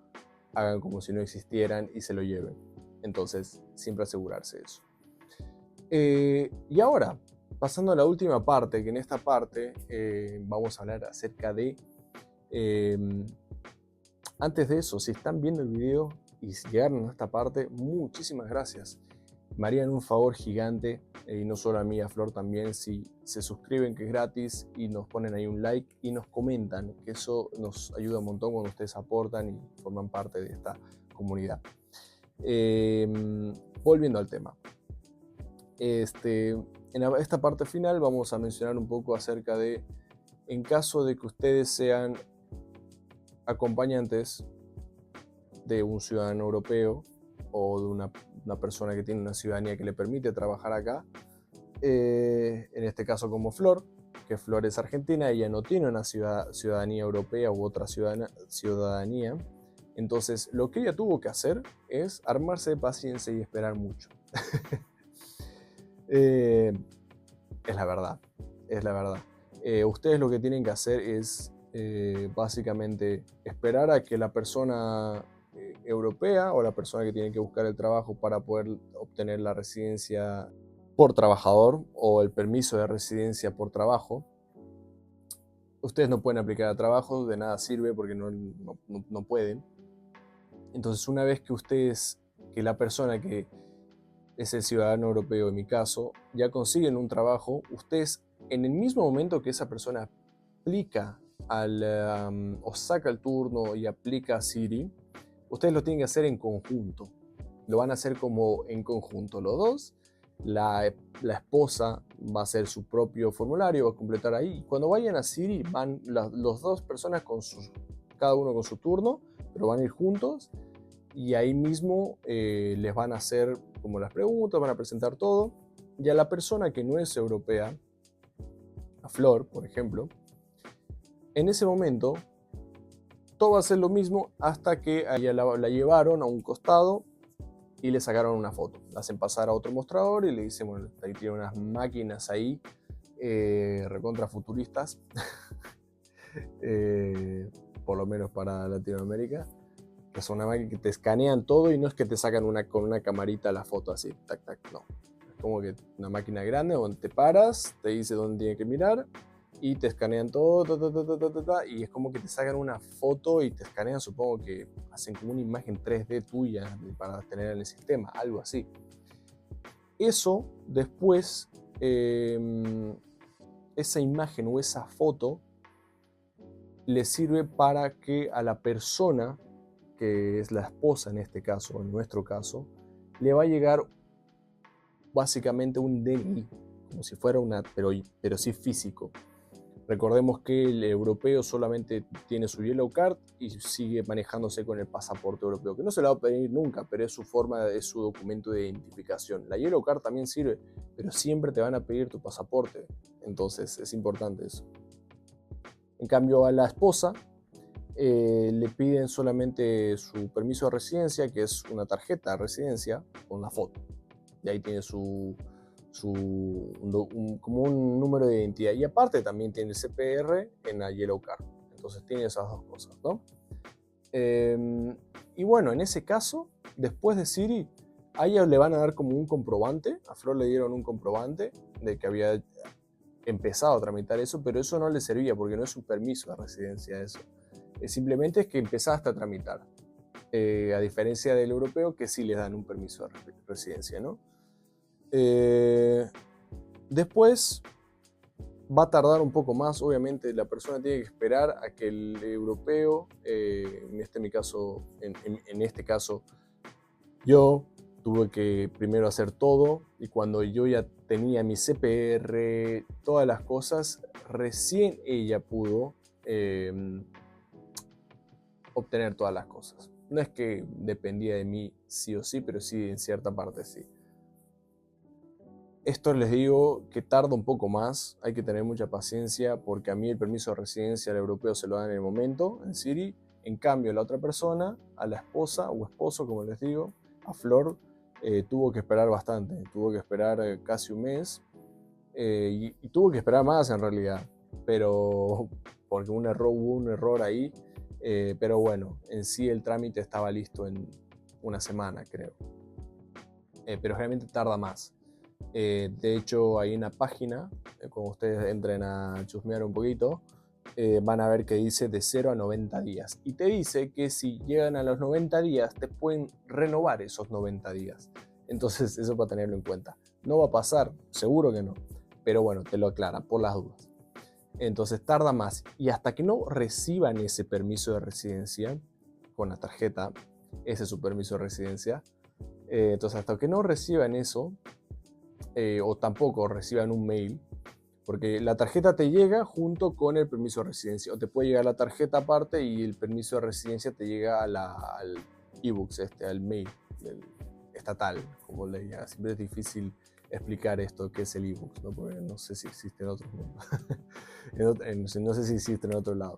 hagan como si no existieran y se lo lleven. Entonces, siempre asegurarse eso. Y ahora, pasando a la última parte, que en esta parte vamos a hablar acerca de... antes de eso, si están viendo el video y llegaron a esta parte, muchísimas gracias. Me harían un favor gigante, y no solo a mí, a Flor también, si se suscriben, que es gratis, y nos ponen ahí un like y nos comentan, que eso nos ayuda un montón cuando ustedes aportan y forman parte de esta comunidad. Volviendo al tema. En esta parte final vamos a mencionar un poco acerca de, en caso de que ustedes sean acompañantes de un ciudadano europeo o de una persona que tiene una ciudadanía que le permite trabajar acá, en este caso como Flor, que Flor es argentina, ella no tiene una ciudadanía europea u otra ciudadanía, entonces lo que ella tuvo que hacer es armarse de paciencia y esperar mucho. Es la verdad, es la verdad. Ustedes lo que tienen que hacer es básicamente esperar a que la persona europea o la persona que tiene que buscar el trabajo para poder obtener la residencia por trabajador o el permiso de residencia por trabajo. Ustedes no pueden aplicar a trabajo, de nada sirve porque no pueden. Entonces, una vez que la persona que es el ciudadano europeo en mi caso, ya consiguen un trabajo, ustedes en el mismo momento que esa persona aplica o saca el turno y aplica a Siri, ustedes lo tienen que hacer en conjunto. Lo van a hacer como en conjunto los dos. La esposa va a hacer su propio formulario, va a completar ahí. Cuando vayan a Siri, van las dos personas cada uno con su turno, pero van a ir juntos y ahí mismo les van a hacer como las preguntas, van a presentar todo. Y a la persona que no es europea, a Flor, por ejemplo, en ese momento todo va a ser lo mismo hasta que a ella la llevaron a un costado y le sacaron una foto. La hacen pasar a otro mostrador y le dicen, bueno, ahí tiene unas máquinas ahí, recontra futuristas, por lo menos para Latinoamérica, que son una máquina que te escanean todo y no es que te sacan con una camarita la foto así, tac, tac, no. Es como que una máquina grande donde te paras, te dice dónde tiene que mirar y te escanean todo, y es como que te sacan una foto y te escanean, supongo que hacen como una imagen 3D tuya para tener en el sistema, algo así. Eso después, esa imagen o esa foto le sirve para que a la persona, que es la esposa en este caso, en nuestro caso, le va a llegar básicamente un DNI, como si fuera pero sí físico. Recordemos que el europeo solamente tiene su Yellow Card y sigue manejándose con el pasaporte europeo, que no se le va a pedir nunca, pero es su documento de identificación. La Yellow Card también sirve, pero siempre te van a pedir tu pasaporte, entonces es importante eso. En cambio, a la esposa le piden solamente su permiso de residencia, que es una tarjeta de residencia con una foto. Y ahí tiene como un número de identidad. Y aparte también tiene el CPR en la Yellow Card. Entonces tiene esas dos cosas, ¿no? Y bueno, en ese caso, después de Siri, a ella le van a dar como un comprobante. A Flor le dieron un comprobante de que había empezado a tramitar eso, pero eso no le servía porque no es un permiso de residencia eso. Simplemente es que empezaste a tramitar. A diferencia del europeo, que sí les dan un permiso de residencia, ¿no? Después va a tardar un poco más, obviamente la persona tiene que esperar a que el europeo, en este caso, yo tuve que primero hacer todo y cuando yo ya tenía mi CPR, todas las cosas, recién ella pudo obtener todas las cosas. No es que dependía de mí sí o sí, pero sí en cierta parte sí. Esto les digo que tarda un poco más, hay que tener mucha paciencia porque a mí el permiso de residencia al europeo se lo dan en el momento, en Siri. En cambio, la otra persona, a la esposa o esposo, como les digo, a Flor, tuvo que esperar bastante, tuvo que esperar casi un mes y tuvo que esperar más en realidad, pero porque hubo un error ahí, pero bueno, en sí el trámite estaba listo en una semana, creo, pero generalmente tarda más. De hecho, hay una página, cuando ustedes entren a chusmear un poquito, van a ver que dice de 0 a 90 días. Y te dice que si llegan a los 90 días, te pueden renovar esos 90 días. Entonces, eso para tenerlo en cuenta. No va a pasar, seguro que no. Pero bueno, te lo aclaran por las dudas. Entonces, tarda más. Y hasta que no reciban ese permiso de residencia con la tarjeta, ese es su permiso de residencia. Entonces, hasta que no reciban eso, o tampoco reciban un mail, porque la tarjeta te llega junto con el permiso de residencia, o te puede llegar la tarjeta aparte y el permiso de residencia te llega al ebooks, al mail estatal, como le diga. Siempre es difícil explicar esto, qué es el ebooks, ¿no? Porque no sé si existe en otros mundos. No sé si existe en otro lado.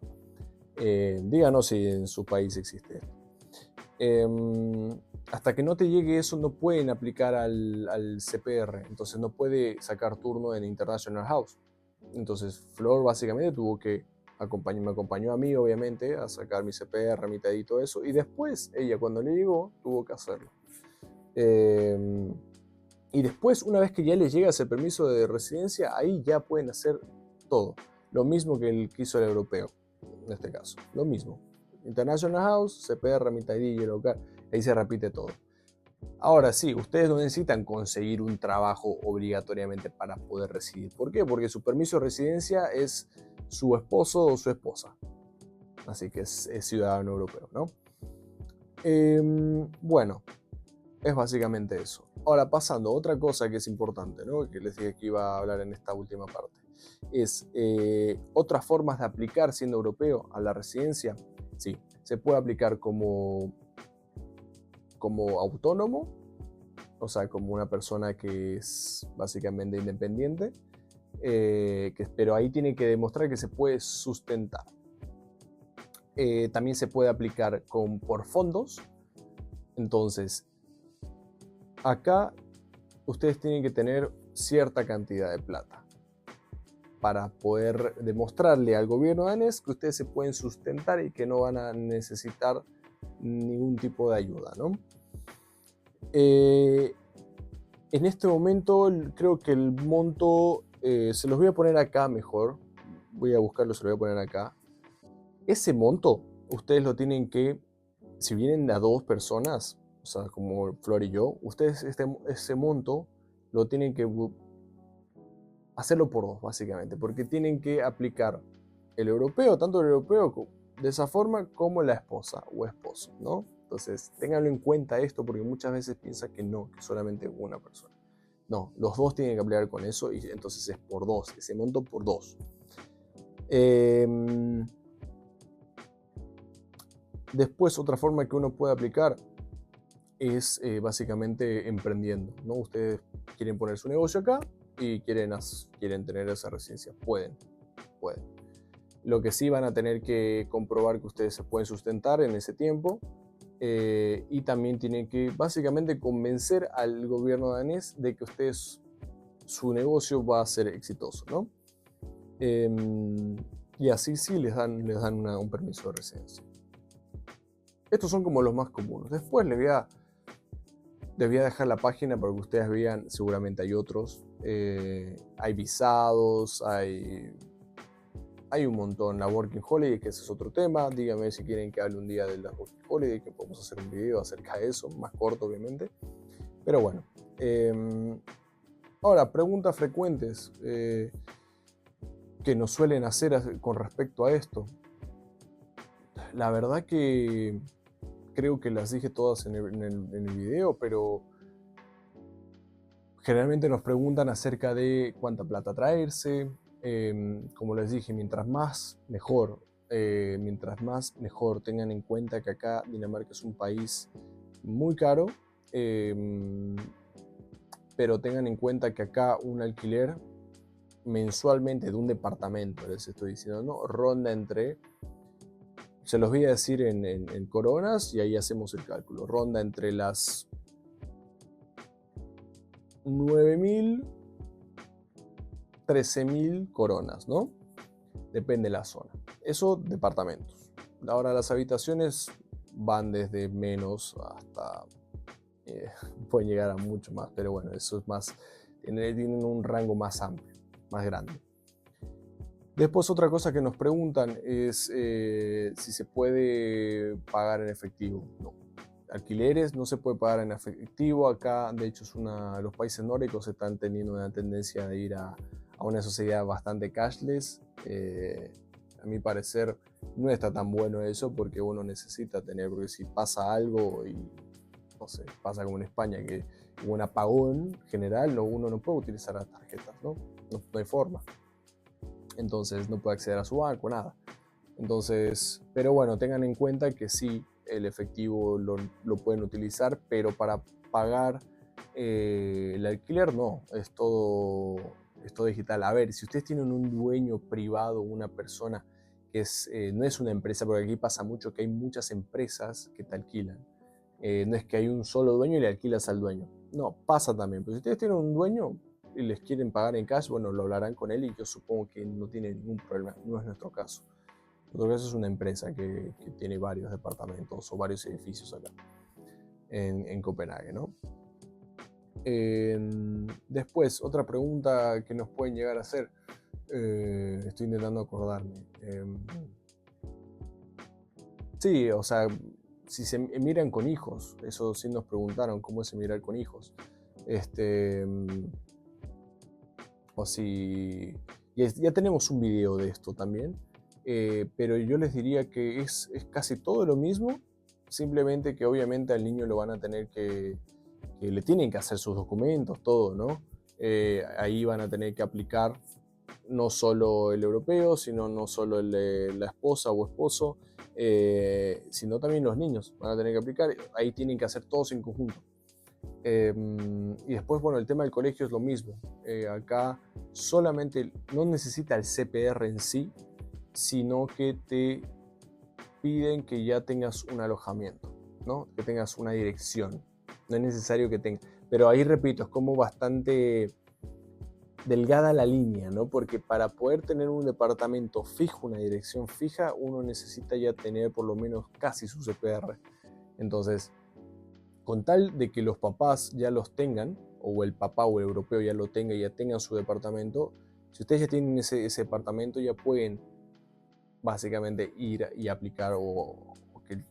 Díganos si en su país existe esto. Hasta que no te llegue eso no pueden aplicar al CPR, entonces no puede sacar turno en International House. Entonces Flor básicamente tuvo que me acompañó a mí obviamente a sacar mi CPR, mi TAD y todo eso, y después ella cuando le llegó tuvo que hacerlo. Y después, una vez que ya les llega ese permiso de residencia, ahí ya pueden hacer todo, lo mismo que el que hizo el europeo, en este caso, lo mismo. International House, CPR, mi TAD y el local, ahí se repite todo. Ahora sí, ustedes no necesitan conseguir un trabajo obligatoriamente para poder residir. ¿Por qué? Porque su permiso de residencia es su esposo o su esposa. Así que es ciudadano europeo, ¿no? Bueno, es básicamente eso. Ahora, pasando a otra cosa que es importante, ¿no? Que les dije que iba a hablar en esta última parte. Es otras formas de aplicar siendo europeo a la residencia. Sí, se puede aplicar como autónomo, o sea, como una persona que es básicamente independiente, pero ahí tiene que demostrar que se puede sustentar. También se puede aplicar por fondos. Entonces, acá ustedes tienen que tener cierta cantidad de plata para poder demostrarle al gobierno danés que ustedes se pueden sustentar y que no van a necesitar ningún tipo de ayuda, ¿no? En este momento creo que el monto, se los voy a poner acá mejor, voy a buscarlo, se lo voy a poner acá. Ese monto, ustedes lo tienen que, si vienen a 2 personas, o sea, como Flor y yo, ustedes ese monto lo tienen que hacerlo por 2, básicamente, porque tienen que aplicar el europeo, tanto el europeo de esa forma como la esposa o esposo, ¿no? Entonces, ténganlo en cuenta esto porque muchas veces piensan que no, que solamente una persona. No, los dos tienen que aplicar con eso y entonces es por 2, ese monto por 2. Después, otra forma que uno puede aplicar es básicamente emprendiendo, ¿no? Ustedes quieren poner su negocio acá y quieren tener esa residencia. Pueden. Lo que sí van a tener que comprobar que ustedes se pueden sustentar en ese tiempo. Y también tienen que básicamente convencer al gobierno danés de que su negocio va a ser exitoso, ¿no? Y así sí les dan un permiso de residencia. Estos son como los más comunes. Después les voy a dejar la página para que ustedes vean, seguramente hay otros. Hay visados, hay un montón. La Working Holiday, que ese es otro tema. Díganme si quieren que hable un día de la Working Holiday, que podemos hacer un video acerca de eso, más corto obviamente. Pero bueno. Ahora, preguntas frecuentes que nos suelen hacer con respecto a esto. La verdad que creo que las dije todas en el video, pero generalmente nos preguntan acerca de cuánta plata traerse. Como les dije, mientras más, mejor. mientras más mejor. Tengan en cuenta que acá Dinamarca es un país muy caro, pero tengan en cuenta que acá un alquiler mensualmente de un departamento, les estoy diciendo, ¿no? Ronda entre, se los voy a decir en coronas y ahí hacemos el cálculo, ronda entre las 9.000, 13.000 coronas, ¿no? Depende de la zona. Eso, departamentos. Ahora las habitaciones van desde menos hasta... pueden llegar a mucho más, pero bueno, eso es más... Tienen un rango más amplio, más grande. Después otra cosa que nos preguntan es si se puede pagar en efectivo. No. Alquileres no se puede pagar en efectivo. Acá, de hecho, los países nórdicos están teniendo una tendencia de ir a una sociedad bastante cashless. A mi parecer no está tan bueno eso porque uno necesita tener, porque si pasa algo y no sé, pasa como en España que hubo un apagón general, uno no puede utilizar las tarjetas, ¿no? No hay forma. Entonces no puede acceder a su banco, nada. Entonces, pero bueno, tengan en cuenta que sí, el efectivo lo pueden utilizar, pero para pagar el alquiler no, es todo digital. A ver, si ustedes tienen un dueño privado, una persona que no es una empresa, porque aquí pasa mucho que hay muchas empresas que te alquilan. No es que hay un solo dueño y le alquilas al dueño. No, pasa también. Pero si ustedes tienen un dueño y les quieren pagar en cash, bueno, lo hablarán con él y yo supongo que no tiene ningún problema. No es nuestro caso. Nuestro caso es una empresa que tiene varios departamentos o varios edificios acá en Copenhague, ¿no? Después, otra pregunta que nos pueden llegar a hacer. Estoy intentando acordarme. Sí, o sea, si se miran con hijos, eso sí nos preguntaron cómo es mirar con hijos. O si... Ya tenemos un video de esto también, pero yo les diría que es casi todo lo mismo, simplemente que obviamente al niño lo van a tener que le tienen que hacer sus documentos, todo, ¿no? Ahí van a tener que aplicar no solo el europeo, sino no solo el de la esposa o esposo, sino también los niños van a tener que aplicar. Ahí tienen que hacer todos en conjunto. Y después, bueno, el tema del colegio es lo mismo. Acá solamente no necesita el CPR en sí, sino que te piden que ya tengas un alojamiento, ¿no? Que tengas una dirección. No es necesario que tengas. Pero ahí repito, es como bastante delgada la línea, ¿no? Porque para poder tener un departamento fijo, una dirección fija, uno necesita ya tener por lo menos casi su CPR. Entonces, con tal de que los papás ya los tengan, o el papá o el europeo ya lo tenga y ya tengan su departamento, si ustedes ya tienen ese departamento, ya pueden básicamente ir y aplicar o que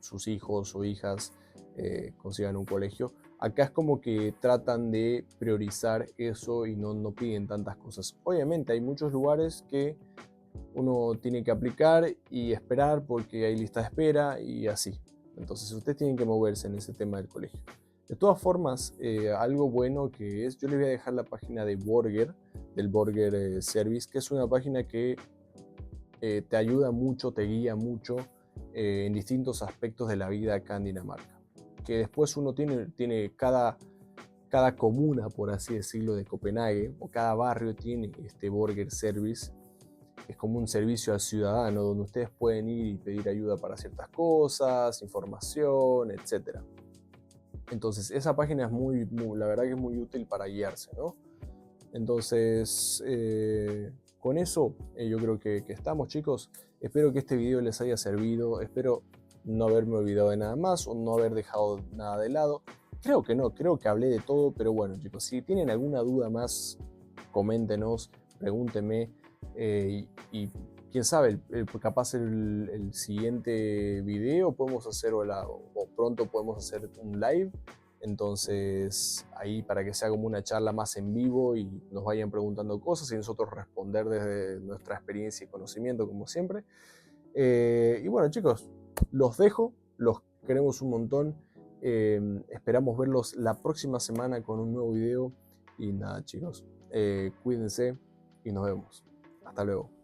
sus hijos o hijas consigan un colegio. Acá es como que tratan de priorizar eso y no piden tantas cosas. Obviamente hay muchos lugares que uno tiene que aplicar y esperar porque hay lista de espera y así. Entonces ustedes tienen que moverse en ese tema del colegio. De todas formas, algo bueno que es, yo les voy a dejar la página de Borger, del Borger Service, que es una página que te ayuda mucho, te guía mucho en distintos aspectos de la vida acá en Dinamarca. Que después uno tiene cada comuna, por así decirlo, de Copenhague, o cada barrio tiene este Borger Service. Es como un servicio al ciudadano donde ustedes pueden ir y pedir ayuda para ciertas cosas, información, etc. Entonces esa página es la verdad que es muy útil para guiarse, ¿no? Entonces, con eso yo creo que estamos, chicos. Espero que este video les haya servido. Espero no haberme olvidado de nada más o no haber dejado nada de lado. Creo que no, creo que hablé de todo, pero bueno, chicos, si tienen alguna duda más, coméntenos, pregúntenme y quién sabe, capaz el siguiente video podemos hacer o pronto podemos hacer un live. Entonces, ahí para que sea como una charla más en vivo y nos vayan preguntando cosas y nosotros responder desde nuestra experiencia y conocimiento, como siempre. Y bueno, chicos, los dejo, los queremos un montón. Esperamos verlos la próxima semana con un nuevo video. Y nada, chicos, cuídense y nos vemos. Hasta luego.